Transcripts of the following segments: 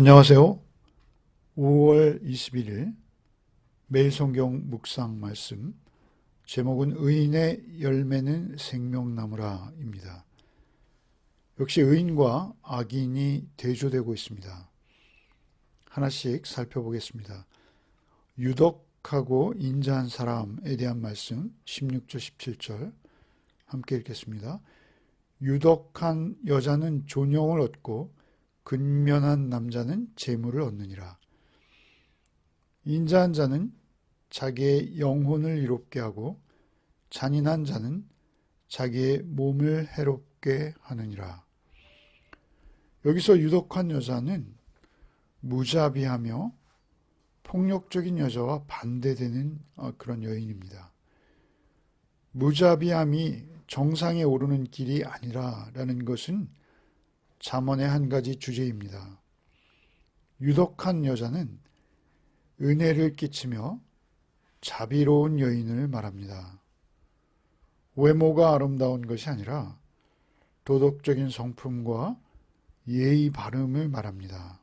안녕하세요. 5월 21일 매일 성경 묵상 말씀 제목은 의인의 열매는 생명나무라입니다. 역시 의인과 악인이 대조되고 있습니다. 하나씩 살펴보겠습니다. 유덕하고 인자한 사람에 대한 말씀 16절 17절 함께 읽겠습니다. 유덕한 여자는 존영을 얻고 근면한 남자는 재물을 얻느니라. 인자한 자는 자기의 영혼을 이롭게 하고 잔인한 자는 자기의 몸을 해롭게 하느니라. 여기서 유독한 여자는 무자비하며 폭력적인 여자와 반대되는 그런 여인입니다. 무자비함이 정상에 오르는 길이 아니라라는 것은 잠언의 한 가지 주제입니다. 유독한 여자는 은혜를 끼치며 자비로운 여인을 말합니다. 외모가 아름다운 것이 아니라 도덕적인 성품과 예의 바름을 말합니다.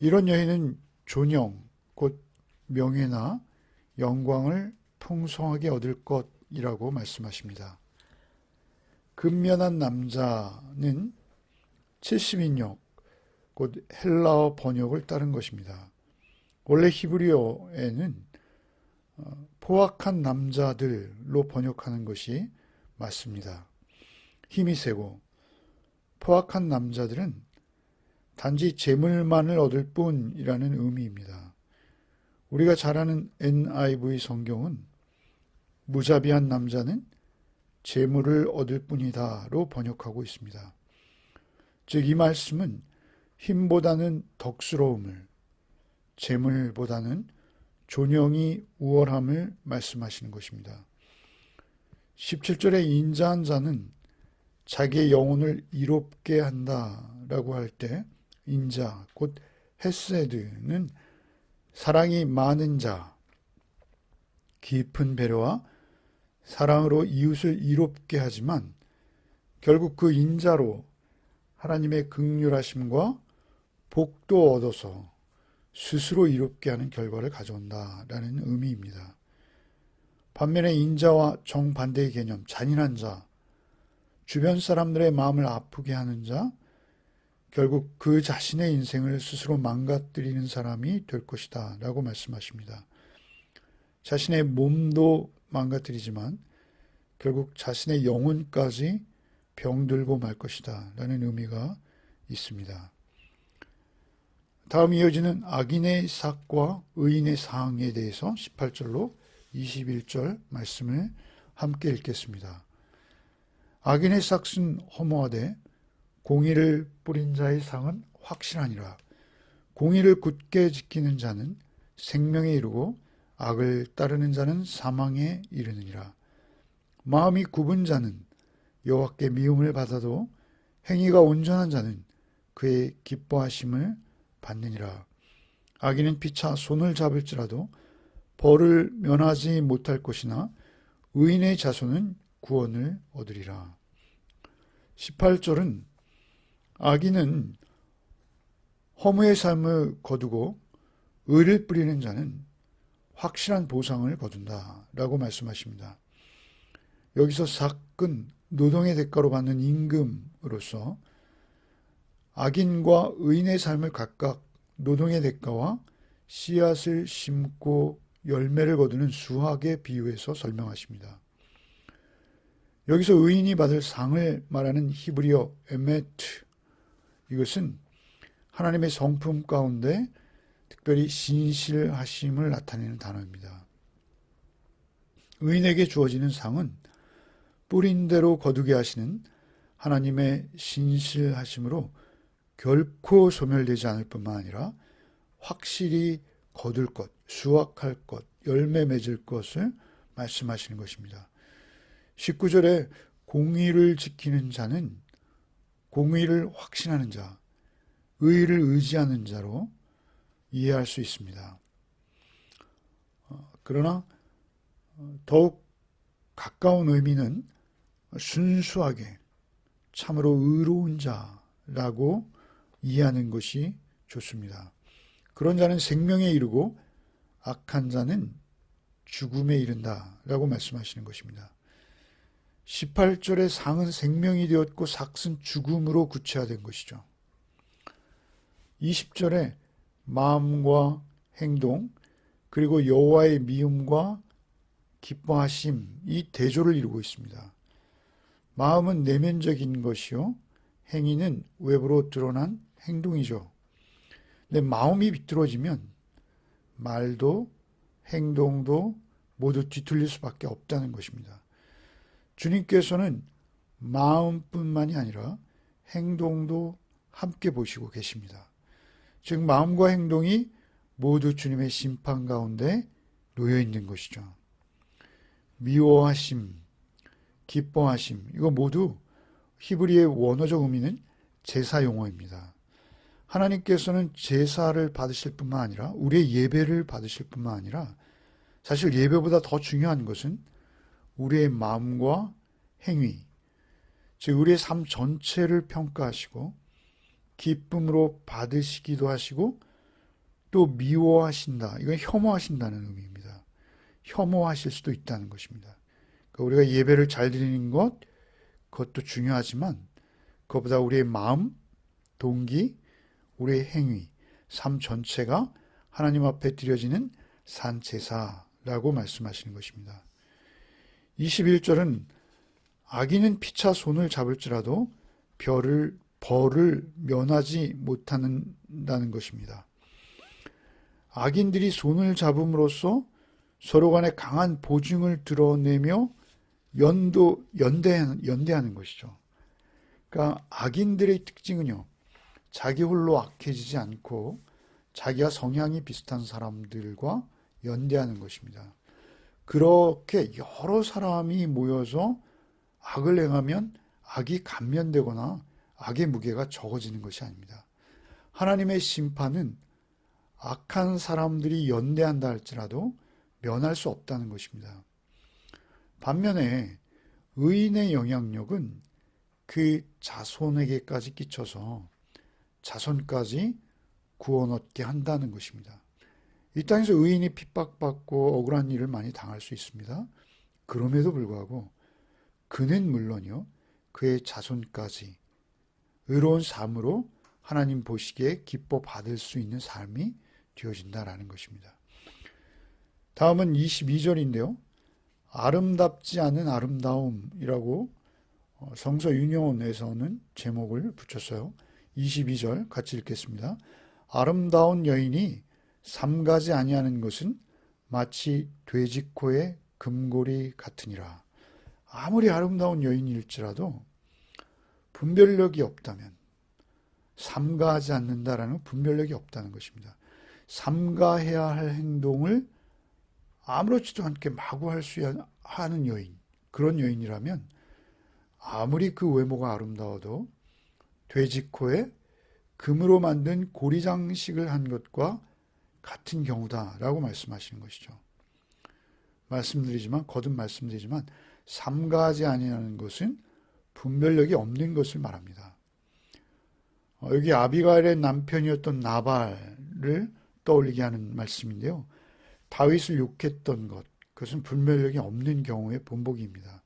이런 여인은 존영, 곧 명예나 영광을 풍성하게 얻을 것이라고 말씀하십니다. 근면한 남자는 70인역, 곧 헬라어 번역을 따른 것입니다. 원래 히브리어에는 포악한 남자들로 번역하는 것이 맞습니다. 힘이 세고 포악한 남자들은 단지 재물만을 얻을 뿐이라는 의미입니다. 우리가 잘 아는 NIV 성경은 무자비한 남자는 재물을 얻을 뿐이다로 번역하고 있습니다. 즉 이 말씀은 힘보다는 덕스러움을, 재물보다는 존영이 우월함을 말씀하시는 것입니다. 17절에 인자한 자는 자기의 영혼을 이롭게 한다라고 할 때 인자, 곧 헤세드는 사랑이 많은 자, 깊은 배려와 사랑으로 이웃을 이롭게 하지만 결국 그 인자로 하나님의 긍휼하심과 복도 얻어서 스스로 이롭게 하는 결과를 가져온다라는 의미입니다. 반면에 인자와 정반대의 개념, 잔인한 자, 주변 사람들의 마음을 아프게 하는 자, 결국 그 자신의 인생을 스스로 망가뜨리는 사람이 될 것이다 라고 말씀하십니다. 자신의 몸도 망가뜨리지만 결국 자신의 영혼까지 병들고 말 것이다 라는 의미가 있습니다. 다음 이어지는 악인의 삭과 의인의 상에 대해서 18절로 21절 말씀을 함께 읽겠습니다. 악인의 삭은 허무하되 공의를 뿌린 자의 상은 확실하니라. 공의를 굳게 지키는 자는 생명에 이르고 악을 따르는 자는 사망에 이르느니라. 마음이 굽은 자는 여호와께 미움을 받아도 행위가 온전한 자는 그의 기뻐하심을 받느니라. 악인은 피차 손을 잡을지라도 벌을 면하지 못할 것이나 의인의 자손은 구원을 얻으리라. 18절은 악인은 허무의 삶을 거두고 의를 뿌리는 자는 확실한 보상을 거둔다라고 말씀하십니다. 여기서 삭은 노동의 대가로 받는 임금으로서 악인과 의인의 삶을 각각 노동의 대가와 씨앗을 심고 열매를 거두는 수학에 비유해서 설명하십니다. 여기서 의인이 받을 상을 말하는 히브리어 에메트, 이것은 하나님의 성품 가운데 특별히 신실하심을 나타내는 단어입니다. 의인에게 주어지는 상은 뿌린 대로 거두게 하시는 하나님의 신실하심으로 결코 소멸되지 않을 뿐만 아니라 확실히 거둘 것, 수확할 것, 열매 맺을 것을 말씀하시는 것입니다. 19절에 공의를 지키는 자는 공의를 확신하는 자, 의를 의지하는 자로 이해할 수 있습니다. 그러나 더욱 가까운 의미는 순수하게 참으로 의로운 자라고 이해하는 것이 좋습니다. 그런 자는 생명에 이르고 악한 자는 죽음에 이른다라고 말씀하시는 것입니다. 18절의 상은 생명이 되었고 삭은 죽음으로 구체화된 것이죠. 20절에 마음과 행동 그리고 여호와의 미움과 기뻐하심 이 대조를 이루고 있습니다. 마음은 내면적인 것이요 행위는 외부로 드러난 행동이죠. 근데 마음이 비뚤어지면 말도 행동도 모두 뒤틀릴 수밖에 없다는 것입니다. 주님께서는 마음뿐만이 아니라 행동도 함께 보시고 계십니다. 즉 마음과 행동이 모두 주님의 심판 가운데 놓여 있는 것이죠. 미워하심, 기뻐하심 이거 모두 히브리의 원어적 의미는 제사 용어입니다. 하나님께서는 제사를 받으실 뿐만 아니라 우리의 예배를 받으실 뿐만 아니라 사실 예배보다 더 중요한 것은 우리의 마음과 행위, 즉 우리의 삶 전체를 평가하시고 기쁨으로 받으시기도 하시고 또 미워하신다. 이건 혐오하신다는 의미입니다. 혐오하실 수도 있다는 것입니다. 그러니까 우리가 예배를 잘 드리는 것, 그것도 중요하지만 그것보다 우리의 마음, 동기, 우리의 행위, 삶 전체가 하나님 앞에 드려지는 산제사라고 말씀하시는 것입니다. 21절은 악인은 피차 손을 잡을지라도 벌을 면하지 못한다는 것입니다. 악인들이 손을 잡음으로써 서로 간에 강한 보증을 드러내며 연대하는 것이죠. 그러니까 악인들의 특징은요, 자기 홀로 악해지지 않고 자기와 성향이 비슷한 사람들과 연대하는 것입니다. 그렇게 여러 사람이 모여서 악을 행하면 악이 감면되거나 악의 무게가 적어지는 것이 아닙니다. 하나님의 심판은 악한 사람들이 연대한다 할지라도 면할 수 없다는 것입니다. 반면에 의인의 영향력은 그 자손에게까지 끼쳐서 자손까지 구원 얻게 한다는 것입니다. 이 땅에서 의인이 핍박받고 억울한 일을 많이 당할 수 있습니다. 그럼에도 불구하고 그는 물론이요, 그의 자손까지 의로운 삶으로 하나님 보시기에 기뻐 받을 수 있는 삶이 되어진다라는 것입니다. 다음은 22절인데요. 아름답지 않은 아름다움이라고 성서 윤영원에서는 제목을 붙였어요. 22절 같이 읽겠습니다. 아름다운 여인이 삼가지 아니하는 것은 마치 돼지코의 금고리 같으니라. 아무리 아름다운 여인일지라도 분별력이 없다면 삼가하지 않는다라는 분별력이 없다는 것입니다. 삼가해야 할 행동을 아무렇지도 않게 마구 할 수 하는 여인, 그런 여인이라면 아무리 그 외모가 아름다워도 돼지코에 금으로 만든 고리장식을 한 것과 같은 경우다라고 말씀하시는 것이죠. 거듭 말씀드리지만 삼가하지 아니하는 것은 분별력이 없는 것을 말합니다. 여기 아비가일의 남편이었던 나발을 떠올리게 하는 말씀인데요. 다윗을 욕했던 것, 그것은 분별력이 없는 경우의 본보기입니다.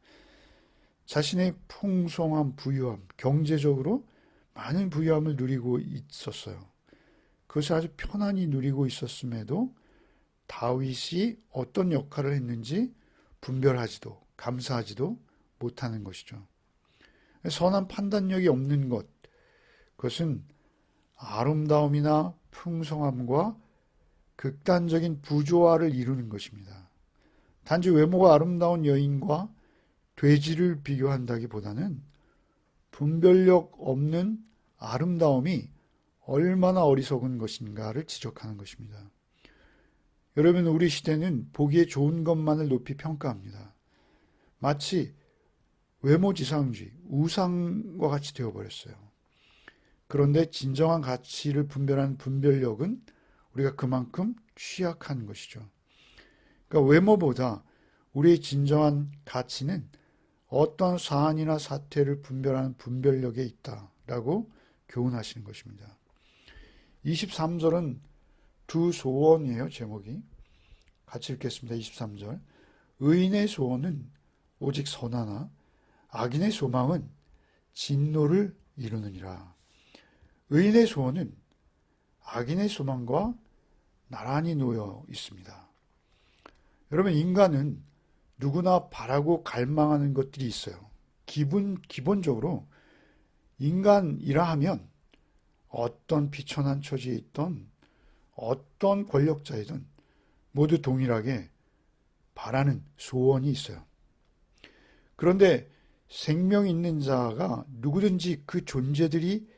자신의 풍성함, 부유함, 경제적으로 많은 부유함을 누리고 있었어요. 그것을 아주 편안히 누리고 있었음에도 다윗이 어떤 역할을 했는지 분별하지도 감사하지도 못하는 것이죠. 선한 판단력이 없는 것, 그것은 아름다움이나 풍성함과 극단적인 부조화를 이루는 것입니다. 단지 외모가 아름다운 여인과 돼지를 비교한다기보다는 분별력 없는 아름다움이 얼마나 어리석은 것인가를 지적하는 것입니다. 여러분, 우리 시대는 보기에 좋은 것만을 높이 평가합니다. 마치 외모지상주의, 우상과 같이 되어버렸어요. 그런데 진정한 가치를 분별하는 분별력은 우리가 그만큼 취약한 것이죠. 그러니까 외모보다 우리의 진정한 가치는 어떤 사안이나 사태를 분별하는 분별력에 있다라고 교훈하시는 것입니다. 23절은 두 소원이에요, 제목이. 같이 읽겠습니다. 23절. 의인의 소원은 오직 선하나 악인의 소망은 진노를 이루느니라. 의인의 소원은 악인의 소망과 나란히 놓여 있습니다. 여러분, 인간은 누구나 바라고 갈망하는 것들이 있어요. 기본적으로 인간이라 하면 어떤 비천한 처지에 있던 어떤 권력자이든 모두 동일하게 바라는 소원이 있어요. 그런데 생명 있는 자가 누구든지 그 존재들이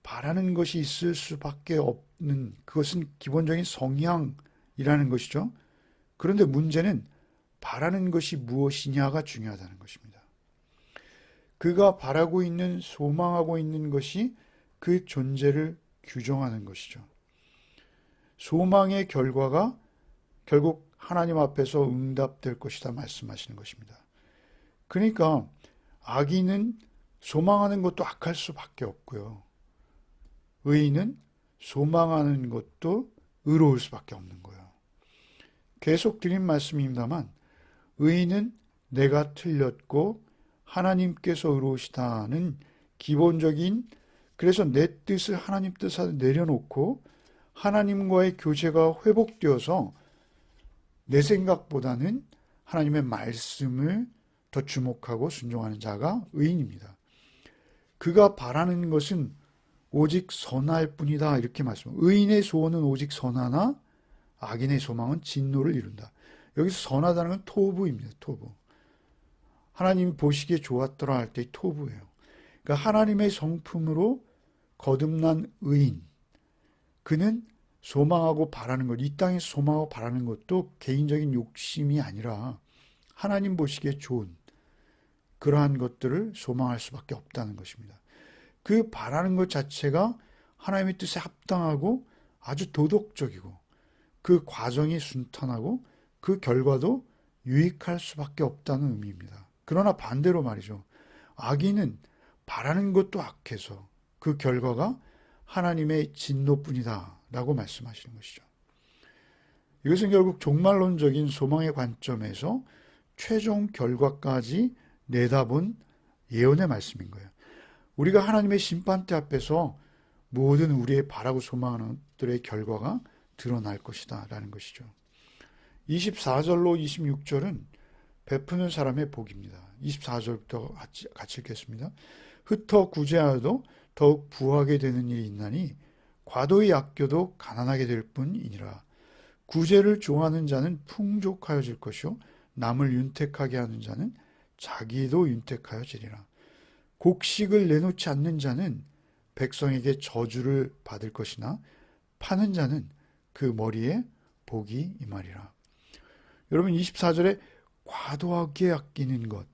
바라는 것이 있을 수밖에 없는, 그것은 기본적인 성향이라는 것이죠. 그런데 문제는 바라는 것이 무엇이냐가 중요하다는 것입니다. 그가 바라고 있는, 소망하고 있는 것이 그 존재를 규정하는 것이죠. 소망의 결과가 결국 하나님 앞에서 응답될 것이다 말씀하시는 것입니다. 그러니까 악인은 소망하는 것도 악할 수밖에 없고요. 의인은 소망하는 것도 의로울 수밖에 없는 거예요. 계속 드린 말씀입니다만 의인은 내가 틀렸고 하나님께서 의로우시다는 기본적인, 그래서 내 뜻을 하나님 뜻에 내려놓고 하나님과의 교제가 회복되어서 내 생각보다는 하나님의 말씀을 더 주목하고 순종하는 자가 의인입니다. 그가 바라는 것은 오직 선할 뿐이다 이렇게 말씀합니다. 의인의 소원은 오직 선하나 악인의 소망은 진노를 이룬다. 여기서 선하다는 건 토부입니다. 토부. 하나님 보시기에 좋았더라 할 때 토부예요. 그러니까 하나님의 성품으로 거듭난 의인, 그는 소망하고 바라는 것, 이 땅에서 소망하고 바라는 것도 개인적인 욕심이 아니라 하나님 보시기에 좋은 그러한 것들을 소망할 수밖에 없다는 것입니다. 그 바라는 것 자체가 하나님의 뜻에 합당하고 아주 도덕적이고 그 과정이 순탄하고 그 결과도 유익할 수밖에 없다는 의미입니다. 그러나 반대로 말이죠. 악인은 바라는 것도 악해서 그 결과가 하나님의 진노뿐이다 라고 말씀하시는 것이죠. 이것은 결국 종말론적인 소망의 관점에서 최종 결과까지 내다본 예언의 말씀인 거예요. 우리가 하나님의 심판대 앞에서 모든 우리의 바라고 소망하는 것들의 결과가 드러날 것이다 라는 것이죠. 24절로 26절은 베푸는 사람의 복입니다. 24절부터 같이 읽겠습니다. 흩어 구제하여도 더욱 부하게 되는 일이 있나니 과도히 아껴도 가난하게 될 뿐이니라. 구제를 좋아하는 자는 풍족하여질 것이요 남을 윤택하게 하는 자는 자기도 윤택하여지리라. 곡식을 내놓지 않는 자는 백성에게 저주를 받을 것이나 파는 자는 그 머리에 복이 임하리라. 여러분 24절에 과도하게 아끼는 것,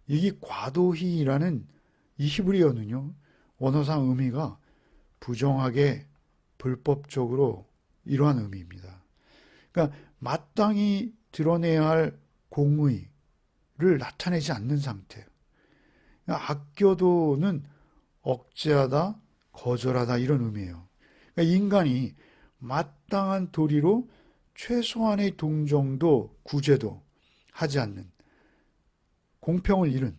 이게 과도히라는 이 히브리어는요 원어상 의미가 부정하게 불법적으로 이러한 의미입니다. 그러니까 마땅히 드러내야 할 공의를 나타내지 않는 상태. 그러니까 아껴도는 억제하다, 거절하다 이런 의미예요. 그러니까 인간이 마땅한 도리로 최소한의 동정도 구제도 하지 않는 공평을 잃은,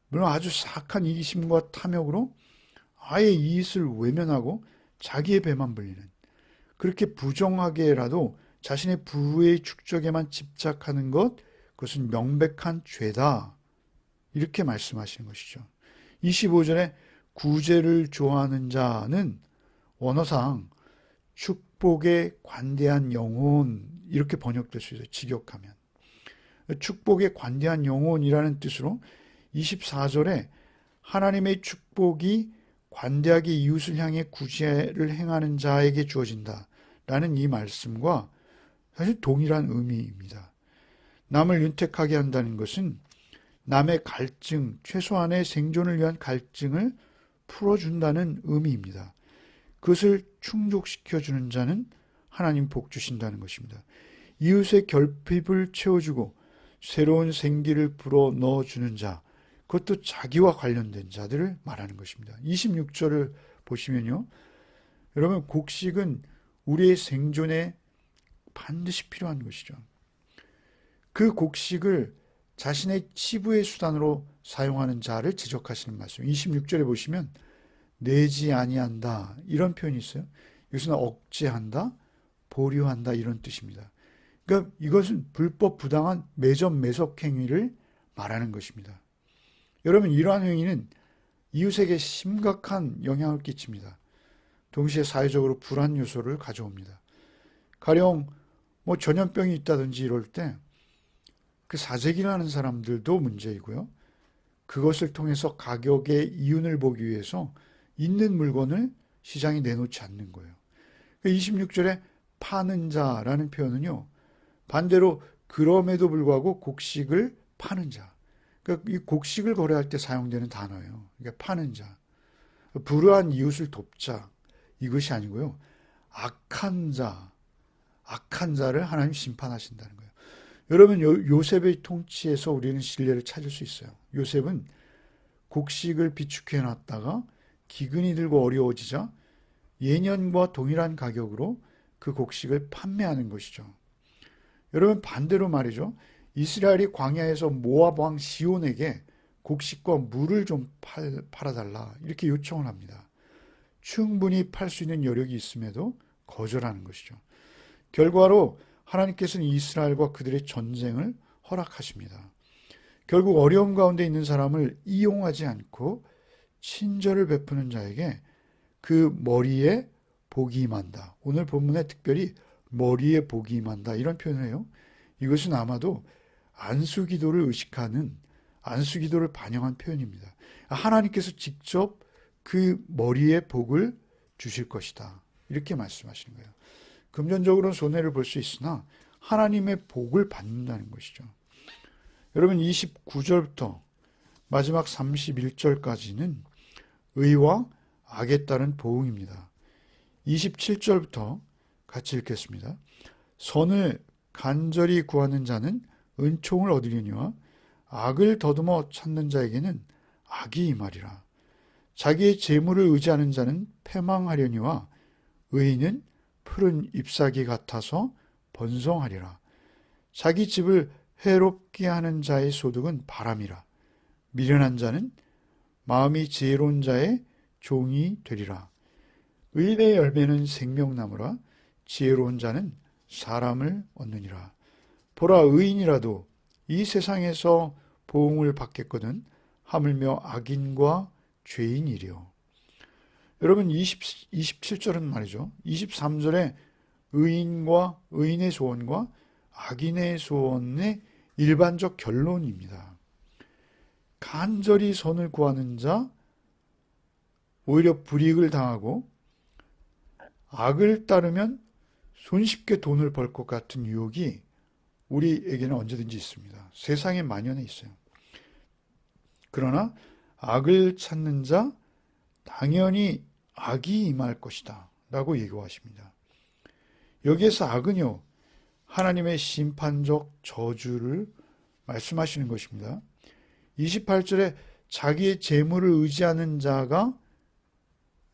물론 아주 사악한 이기심과 탐욕으로 아예 이익을 외면하고 자기의 배만 불리는, 그렇게 부정하게라도 자신의 부의 축적에만 집착하는 것, 그것은 명백한 죄다 이렇게 말씀하시는 것이죠. 25절에 구제를 좋아하는 자는 원어상 축복에 관대한 영혼 이렇게 번역될 수 있어요. 직역하면. 축복에 관대한 영혼이라는 뜻으로 24절에 하나님의 축복이 관대하게 이웃을 향해 구제를 행하는 자에게 주어진다 라는 이 말씀과 사실 동일한 의미입니다. 남을 윤택하게 한다는 것은 남의 갈증, 최소한의 생존을 위한 갈증을 풀어준다는 의미입니다. 그것을 충족시켜주는 자는 하나님 복 주신다는 것입니다. 이웃의 결핍을 채워주고 새로운 생기를 불어 넣어주는 자, 그것도 자기와 관련된 자들을 말하는 것입니다. 26절을 보시면요. 여러분, 곡식은 우리의 생존에 반드시 필요한 것이죠. 그 곡식을 자신의 치부의 수단으로 사용하는 자를 지적하시는 말씀. 26절에 보시면 내지 아니한다 이런 표현이 있어요. 이것은 억제한다, 보류한다 이런 뜻입니다. 그러니까 이것은 불법 부당한 매점 매석 행위를 말하는 것입니다. 여러분, 이러한 행위는 이웃에게 심각한 영향을 끼칩니다. 동시에 사회적으로 불안 요소를 가져옵니다. 가령 전염병이 있다든지 이럴 때 그 사재기를 하는 사람들도 문제이고요. 그것을 통해서 가격의 이윤을 보기 위해서 있는 물건을 시장에 내놓지 않는 거예요. 26절에 파는 자라는 표현은요, 반대로 그럼에도 불구하고 곡식을 파는 자. 그러니까 이 곡식을 거래할 때 사용되는 단어예요. 그러니까 파는 자. 불우한 이웃을 돕자. 이것이 아니고요. 악한 자를 하나님 심판하신다는 거예요. 여러분, 요셉의 통치에서 우리는 신뢰를 찾을 수 있어요. 요셉은 곡식을 비축해 놨다가 기근이 들고 어려워지자 예년과 동일한 가격으로 그 곡식을 판매하는 것이죠. 여러분, 반대로 말이죠. 이스라엘이 광야에서 모압 왕 시온에게 곡식과 물을 좀 팔아달라 이렇게 요청을 합니다. 충분히 팔 수 있는 여력이 있음에도 거절하는 것이죠. 결과로 하나님께서는 이스라엘과 그들의 전쟁을 허락하십니다. 결국 어려움 가운데 있는 사람을 이용하지 않고 친절을 베푸는 자에게 그 머리에 복이 임한다. 오늘 본문에 특별히 머리에 복이 임한다 이런 표현을 해요. 이것은 아마도 안수기도를 의식하는, 안수기도를 반영한 표현입니다. 하나님께서 직접 그 머리에 복을 주실 것이다 이렇게 말씀하시는 거예요. 금전적으로는 손해를 볼 수 있으나 하나님의 복을 받는다는 것이죠. 여러분, 29절부터 마지막 31절까지는 의와 악에 따른 보응입니다. 27절부터 같이 읽겠습니다. 선을 간절히 구하는 자는 은총을 얻으려니와 악을 더듬어 찾는 자에게는 악이 임하리라. 자기의 재물을 의지하는 자는 패망하려니와 의인은 푸른 잎사귀 같아서 번성하리라. 자기 집을 해롭게 하는 자의 소득은 바람이라. 미련한 자는 마음이 지혜로운 자의 종이 되리라. 의인의 열매는 생명나무라. 지혜로운 자는 사람을 얻느니라. 보라, 의인이라도 이 세상에서 보응을 받겠거든 하물며 악인과 죄인이리요. 여러분, 27절은 말이죠. 23절에 의인의 소원과 악인의 소원의 일반적 결론입니다. 간절히 선을 구하는 자, 오히려 불이익을 당하고 악을 따르면 손쉽게 돈을 벌 것 같은 유혹이 우리에게는 언제든지 있습니다. 세상에 만연해 있어요. 그러나 악을 찾는 자, 당연히 악이 임할 것이다 라고 예고하십니다. 여기에서 악은요, 하나님의 심판적 저주를 말씀하시는 것입니다. 28절에 자기의 재물을 의지하는 자가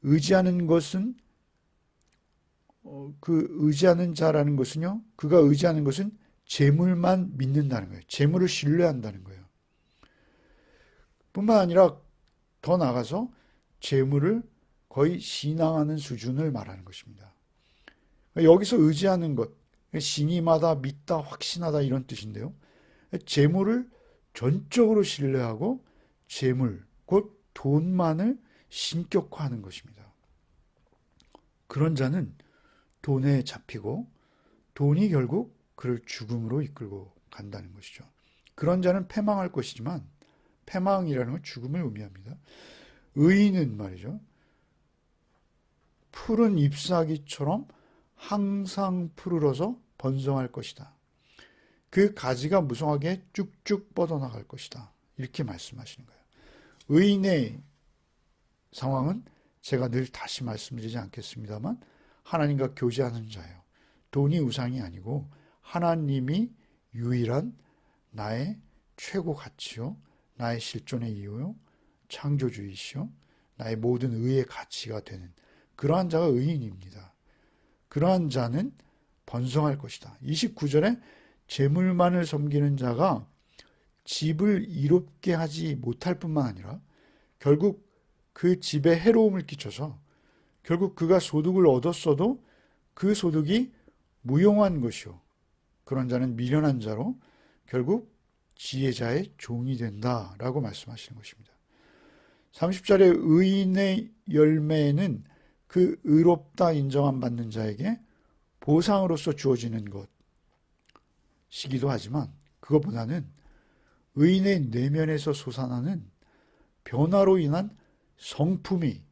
의지하는 것은 그 의지하는 자라는 것은요, 그가 의지하는 것은 재물만 믿는다는 거예요. 재물을 신뢰한다는 거예요. 뿐만 아니라 더 나아가서 재물을 거의 신앙하는 수준을 말하는 것입니다. 여기서 의지하는 것, 신임하다, 믿다, 확신하다 이런 뜻인데요. 재물을 전적으로 신뢰하고 재물, 곧 돈만을 신격화하는 것입니다. 그런 자는 돈에 잡히고 돈이 결국 그를 죽음으로 이끌고 간다는 것이죠. 그런 자는 패망할 것이지만 패망이라는 건 죽음을 의미합니다. 의인은 말이죠. 푸른 잎사귀처럼 항상 푸르러서 번성할 것이다. 그 가지가 무성하게 쭉쭉 뻗어나갈 것이다. 이렇게 말씀하시는 거예요. 의인의 상황은 제가 늘 다시 말씀드리지 않겠습니다만 하나님과 교제하는 자예요. 돈이 우상이 아니고 하나님이 유일한 나의 최고 가치요, 나의 실존의 이유요, 창조주이시요, 나의 모든 의의 가치가 되는 그러한 자가 의인입니다. 그러한 자는 번성할 것이다. 29절에 재물만을 섬기는 자가 집을 이롭게 하지 못할 뿐만 아니라 결국 그 집에 해로움을 끼쳐서 결국 그가 소득을 얻었어도 그 소득이 무용한 것이요. 그런 자는 미련한 자로 결국 지혜자의 종이 된다라고 말씀하시는 것입니다. 30절에 의인의 열매는 그 의롭다 인정함 받는 자에게 보상으로서 주어지는 것이기도 하지만 그것보다는 의인의 내면에서 솟아나는 변화로 인한 성품이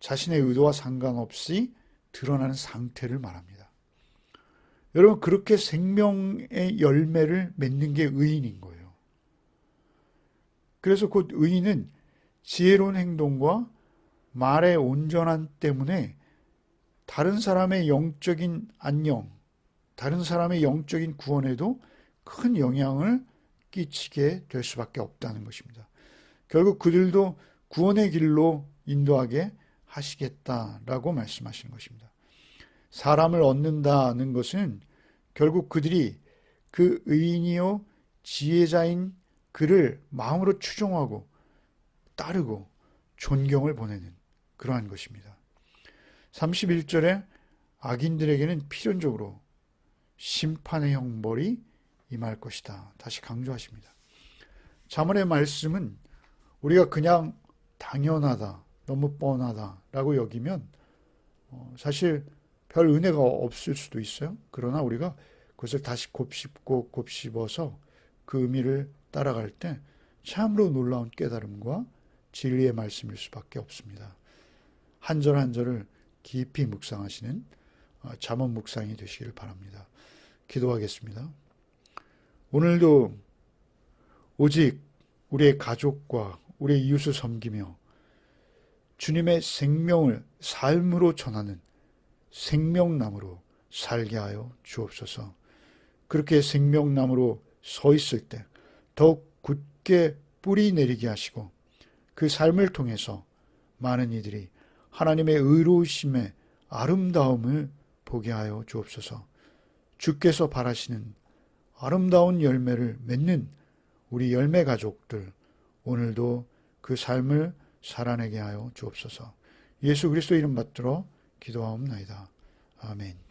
자신의 의도와 상관없이 드러나는 상태를 말합니다. 여러분, 그렇게 생명의 열매를 맺는 게 의인인 거예요. 그래서 곧 의인은 지혜로운 행동과 말의 온전함 때문에 다른 사람의 영적인 안녕, 다른 사람의 영적인 구원에도 큰 영향을 끼치게 될 수밖에 없다는 것입니다. 결국 그들도 구원의 길로 인도하게 하시겠다라고 말씀하시는 것입니다. 사람을 얻는다는 것은 결국 그들이 그 의인이요 지혜자인 그를 마음으로 추종하고 따르고 존경을 보내는 그러한 것입니다. 31절에 악인들에게는 필연적으로 심판의 형벌이 임할 것이다. 다시 강조하십니다. 잠언의 말씀은 우리가 그냥 당연하다, 너무 뻔하다라고 여기면 사실 별 은혜가 없을 수도 있어요. 그러나 우리가 그것을 다시 곱씹고 곱씹어서 그 의미를 따라갈 때 참으로 놀라운 깨달음과 진리의 말씀일 수밖에 없습니다. 한 절 한 절을 깊이 묵상하시는 잠언 묵상이 되시기를 바랍니다. 기도하겠습니다. 오늘도 오직 우리의 가족과 우리의 이웃을 섬기며 주님의 생명을 삶으로 전하는 생명나무로 살게 하여 주옵소서. 그렇게 생명나무로 서 있을 때 더욱 굳게 뿌리 내리게 하시고 그 삶을 통해서 많은 이들이 하나님의 의로우심의 아름다움을 보게 하여 주옵소서. 주께서 바라시는 아름다운 열매를 맺는 우리 열매 가족들 오늘도 그 삶을 살아내게 하여 주옵소서. 예수 그리스도 이름 받들어 기도하옵나이다. 아멘.